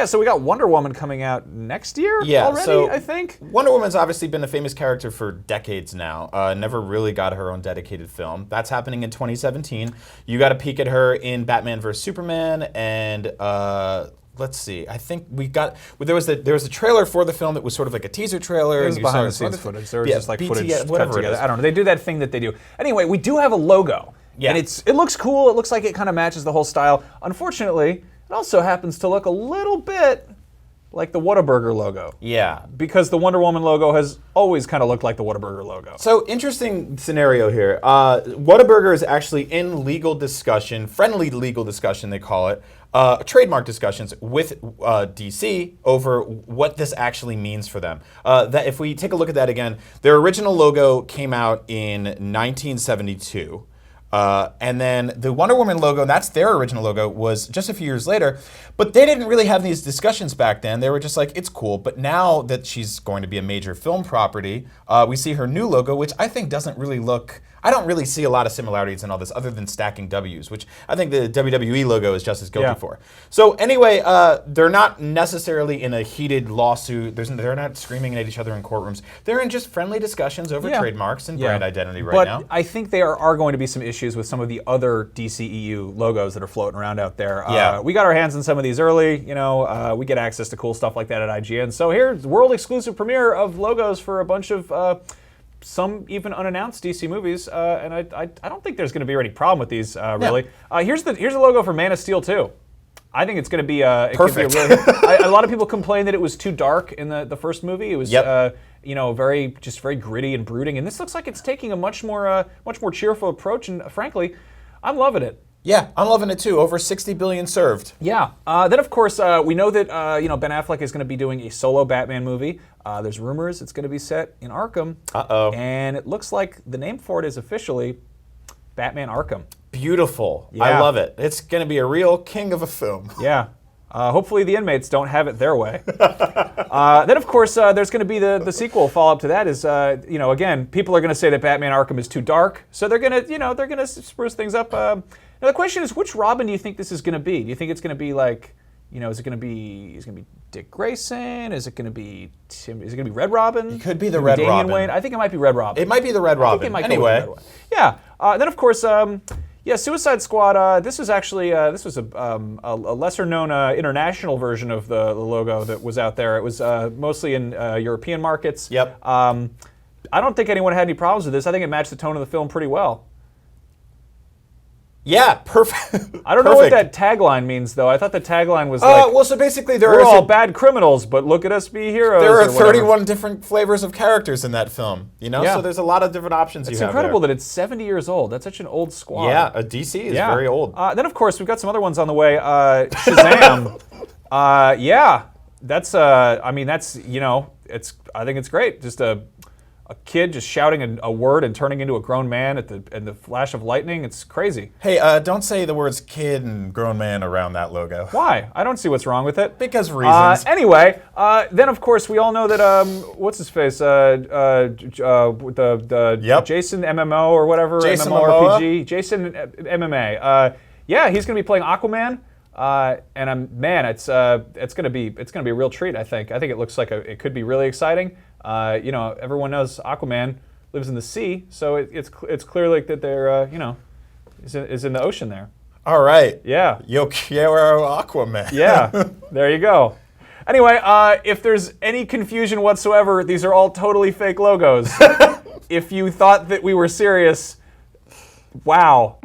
Yeah, so we got Wonder Woman coming out next year already, so I think. Wonder Woman's obviously been a famous character for decades now. Never really got her own dedicated film. That's happening in 2017. You got a peek at her in Batman vs Superman, and let's see. I think there was a trailer for the film that was sort of like a teaser trailer. It was behind the scenes footage. There was just like footage whatever cut together. it is. I don't know. They do that thing that they do. Anyway, we do have a logo. Yeah. And it looks cool. It looks like it kind of matches the whole style. Unfortunately, it also happens to look a little bit like the Whataburger logo. Yeah. Because the Wonder Woman logo has always kind of looked like the Whataburger logo. So, interesting scenario here. Whataburger is actually in legal discussion, friendly legal discussion they call it, trademark discussions with DC over what this actually means for them. That if we take a look at that again, their original logo came out in 1972. And then the Wonder Woman logo, and that's their original logo, was just a few years later. But they didn't really have these discussions back then. They were just like, it's cool. But now that she's going to be a major film property, we see her new logo, which I think doesn't really look... I don't really see a lot of similarities in all this other than stacking W's, which I think the WWE logo is just as guilty for. So anyway, they're not necessarily in a heated lawsuit. They're not screaming at each other in courtrooms. They're in just friendly discussions over trademarks and brand identity now. But I think there are going to be some issues with some of the other DCEU logos that are floating around out there. We got our hands on some of these early. We get access to cool stuff like that at IGN. So here's world exclusive premiere of logos for a bunch of some even unannounced DC movies, and I don't think there's going to be any problem with these really. Here's the logo for Man of Steel 2. I think it's going to be perfect. A lot of people complained that it was too dark in the first movie. It was very gritty and brooding, and this looks like it's taking a much more cheerful approach. And frankly, I'm loving it. Yeah, I'm loving it too. Over 60 billion served. Yeah. Then of course we know that Ben Affleck is going to be doing a solo Batman movie. There's rumors it's going to be set in Arkham. And it looks like the name for it is officially Batman Arkham. Beautiful. Yeah. I love it. It's going to be a real king of a film. Yeah. Hopefully the inmates don't have it their way. Then of course there's going to be the sequel follow-up to that is again, people are going to say that Batman Arkham is too dark, so they're going to spruce things up. Now the question is, which Robin do you think this is going to be? Do you think it's going to be like, is it going to be Dick Grayson? Is it going to be Tim? Is it going to be Red Robin? It could be the Red Damian Robin. Wayne? I think it might be Red Robin. It might be the Red Robin. I think it might anyway. go with the Red Robin. Yeah. Then of course, Suicide Squad. This was actually a lesser-known international version of the logo that was out there. It was mostly in European markets. Yep. I don't think anyone had any problems with this. I think it matched the tone of the film pretty well. Yeah, perfect. I don't know what that tagline means, though. I thought the tagline was so basically we're all bad criminals, but look at us be heroes. There are 31 different flavors of characters in that film, So there's a lot of different options you have. It's incredible that it's 70 years old. That's such an old squad. Yeah, DC is very old. Then, of course, we've got some other ones on the way. Shazam. That's, I think it's great. Just a kid just shouting a word and turning into a grown man in the flash of lightning. It's crazy. Hey, don't say the words kid and grown man around that logo. Why? I don't see what's wrong with it. Because of reasons. Anyway, then of course we all know that what's his face? The Jason MMO or whatever. Jason MMORPG. Jason MMA. He's going to be playing Aquaman. It's going to be a real treat. I think it looks like it could be really exciting. Everyone knows Aquaman lives in the sea, so it's clear like that they're is in the ocean there. All right. Yeah. Yo quiero Aquaman. Yeah. There you go. Anyway, if there's any confusion whatsoever, these are all totally fake logos. If you thought that we were serious, wow.